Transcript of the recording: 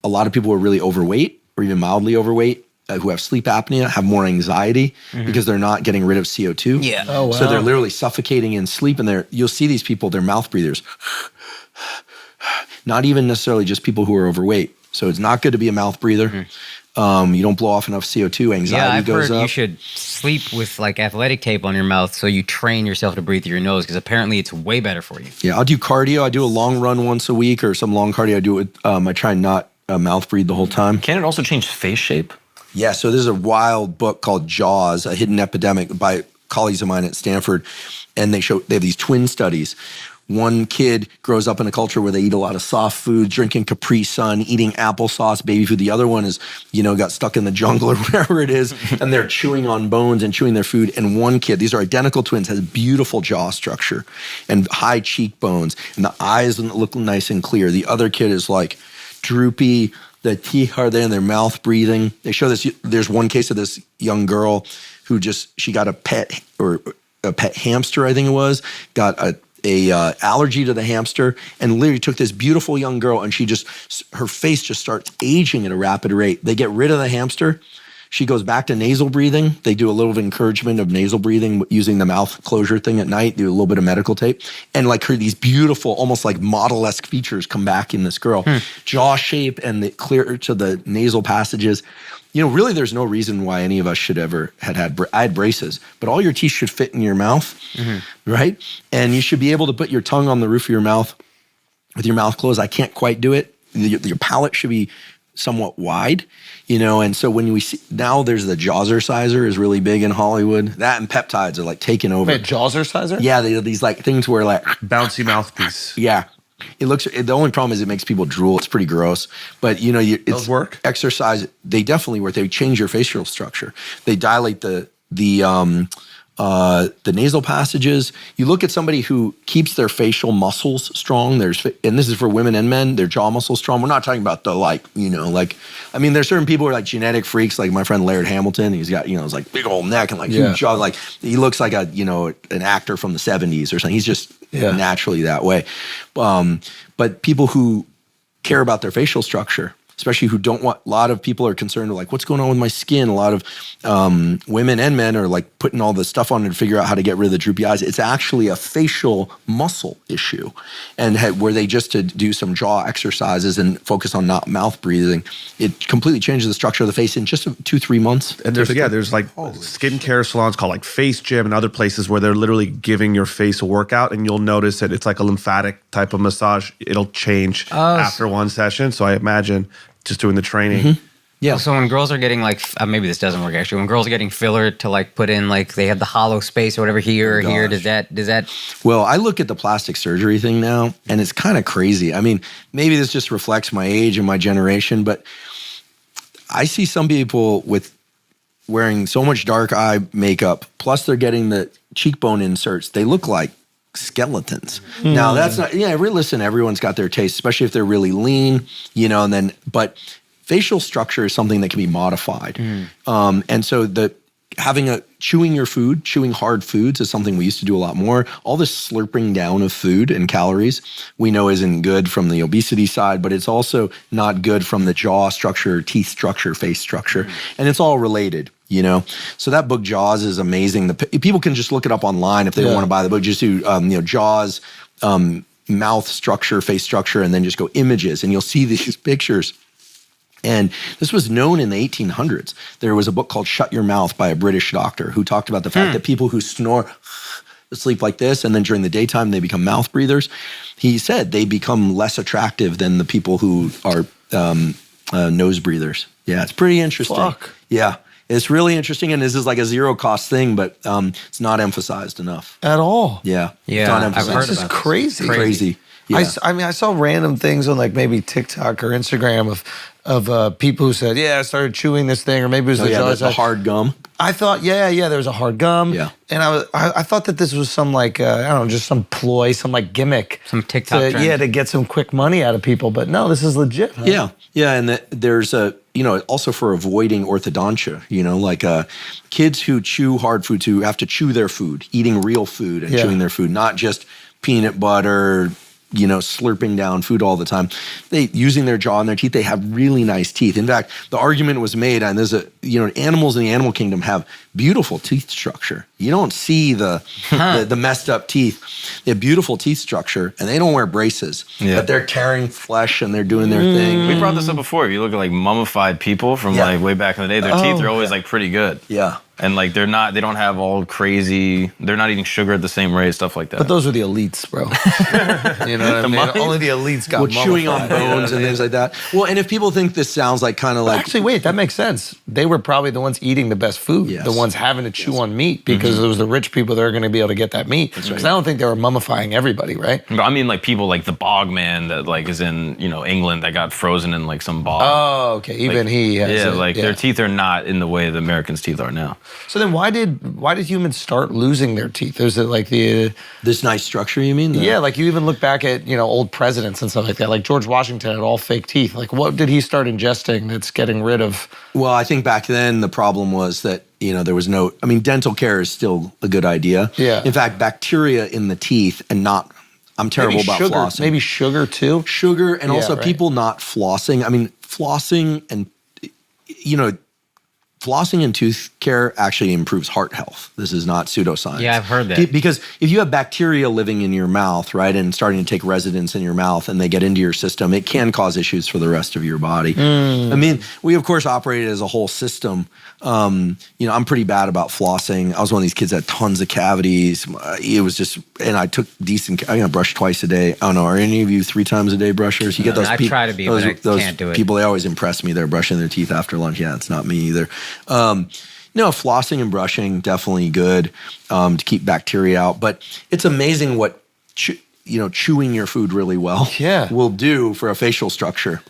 a lot of people who are really overweight or even mildly overweight who have sleep apnea have more anxiety because they're not getting rid of CO2. Yeah. Oh, wow. So they're literally suffocating in sleep, and you'll see these people, they're mouth breathers. Not even necessarily just people who are overweight. So it's not good to be a mouth breather. You don't blow off enough CO2, anxiety goes up. I've heard you should sleep with like athletic tape on your mouth so you train yourself to breathe through your nose, because apparently it's way better for you. Yeah, I'll do cardio. I do a long run once a week or some long cardio. I do it. I try and not mouth breathe the whole time. Can it also change face shape? Yeah, so there's a wild book called Jaws, A Hidden Epidemic by colleagues of mine at Stanford, and they have these twin studies. One kid grows up in a culture where they eat a lot of soft food, drinking Capri Sun, eating applesauce, baby food. The other one is, got stuck in the jungle or whatever it is, and they're chewing on bones and chewing their food. And one kid, these are identical twins, has beautiful jaw structure and high cheekbones, and the eyes look nice and clear. The other kid is like droopy, the teeth are there in their mouth breathing. They show this, there's one case of this young girl who she got a pet hamster, I think it was, got a allergy to the hamster, and literally took this beautiful young girl, and her face just starts aging at a rapid rate. They get rid of the hamster. She goes back to nasal breathing. They do a little encouragement of nasal breathing using the mouth closure thing at night, do a little bit of medical tape. And like these beautiful, almost like model-esque features come back in this girl. Jaw shape and the clear to the nasal passages. Really there's no reason why any of us should ever I had braces, but all your teeth should fit in your mouth, right? And you should be able to put your tongue on the roof of your mouth with your mouth closed. I can't quite do it. Your palate should be somewhat wide, and so when we see, now there's the jawshape is really big in Hollywood. That and peptides are like taking over. Wait, jawshape? Yeah, they have these like things where like Bouncy mouthpiece. Yeah. The only problem is it makes people drool. It's pretty gross. But Those work? Exercise, they definitely work. They change your facial structure. They dilate the nasal passages. You look at somebody who keeps their facial muscles strong. And this is for women and men, their jaw muscles strong. We're not talking about there's certain people who are like genetic freaks, like my friend Laird Hamilton. He's got, his like big old neck and like huge jaw. Like he looks like an actor from the 70s or something. He's just naturally that way. But people who care about their facial structure, especially who don't want, a lot of people are concerned with like, what's going on with my skin? A lot of women and men are like putting all this stuff on to figure out how to get rid of the droopy eyes. It's actually a facial muscle issue. And were they just to do some jaw exercises and focus on not mouth breathing, it completely changes the structure of the face in just 2-3 months. And there's like skincare salons called like Face Gym and other places where they're literally giving your face a workout, and you'll notice that it's like a lymphatic type of massage. It'll change after one session. So I imagine just doing the training. Yeah. So when girls are getting like, maybe this doesn't work actually, when girls are getting filler to like put in like, they have the hollow space or whatever here or here, does that? Well, I look at the plastic surgery thing now, and it's kind of crazy. I mean, maybe this just reflects my age and my generation, but I see some people with wearing so much dark eye makeup, plus they're getting the cheekbone inserts. They look like skeletons. Now that's not, listen, everyone's got their taste, especially if they're really lean, but facial structure is something that can be modified. And so chewing hard foods is something we used to do a lot more. All this slurping down of food and calories we know isn't good from the obesity side, but it's also not good from the jaw structure, teeth structure, face structure. And it's all related. So that book Jaws is amazing. People can just look it up online if they want to buy the book. Just do Jaws, mouth structure, face structure, and then just go images, and you'll see these pictures. And this was known in the 1800s. There was a book called Shut Your Mouth by a British doctor who talked about the fact that people who snore sleep like this, and then during the daytime they become mouth breathers. He said they become less attractive than the people who are nose breathers. Yeah, it's pretty interesting. Fuck. Yeah. It's really interesting, and this is like a zero-cost thing, but it's not emphasized enough. At all. Yeah. Yeah, Not I've emphasized. heard This is about crazy. Crazy. Yeah. I saw random things on like maybe TikTok or Instagram of people who said, I started chewing this thing, or maybe it was the hard gum. I thought, there was a hard gum. Yeah. And I thought that this was some like, just some ploy, some like gimmick. Some TikTok trend. to get some quick money out of people. But no, this is legit. Huh? Yeah. Yeah, and there's also for avoiding orthodontia, like kids who chew hard foods, who have to chew their food, eating real food and chewing their food, not just peanut butter, slurping down food all the time. They using their jaw and their teeth. They have really nice teeth. In fact, the argument was made, and there's animals in the animal kingdom have beautiful teeth structure. You don't see the messed up teeth. They have beautiful teeth structure, and they don't wear braces. Yeah. But they're tearing flesh and they're doing their thing. We brought this up before. If you look at like mummified people from like way back in the day, their teeth are always like pretty good. Yeah. And like they don't have all crazy, they're not eating sugar at the same rate, stuff like that. But those were the elites, bro. You know what I mean? mummies? Only the elites got Chewing on mummified. bones and things like that. Well, and if people think this sounds like kind of like Actually, wait, that makes sense. They were probably the ones eating the best food, Yes. the ones having to chew on meat because it was the rich people that are going to be able to get that meat. Because I don't think they were mummifying everybody, right? But I mean like people like the bog man that like is in, England that got frozen in like some bog. Oh, okay. Even he has Their teeth are not in the way the Americans' teeth are now. So then why did humans start losing their teeth? Is it like the this nice structure, you mean? yeah, like you even look back at, old presidents and stuff like that. Like George Washington had all fake teeth. Like what did he start ingesting that's getting rid of? Well, I think back then the problem was that, there was dental care is still a good idea. Yeah. In fact, bacteria in the teeth I'm terrible about sugar, flossing. maybe sugar too. Sugar and Yeah, also right. people not flossing. Flossing and, flossing and tooth care actually improves heart health. This is not pseudoscience. Yeah, I've heard that. Because if you have bacteria living in your mouth, right, and starting to take residence in your mouth and they get into your system, it can cause issues for the rest of your body. We of course operated as a whole system. I'm pretty bad about flossing. I was one of these kids that had tons of cavities. It was just, and I took I brush twice a day. I don't know, are any of you 3 times a day brushers? You get those I people. try to be, but I can't do it. People, they always impress me. They're brushing their teeth after lunch. Yeah, it's not me either. No, flossing and brushing, definitely good to keep bacteria out. But it's amazing what chewing your food really well will do for a facial structure.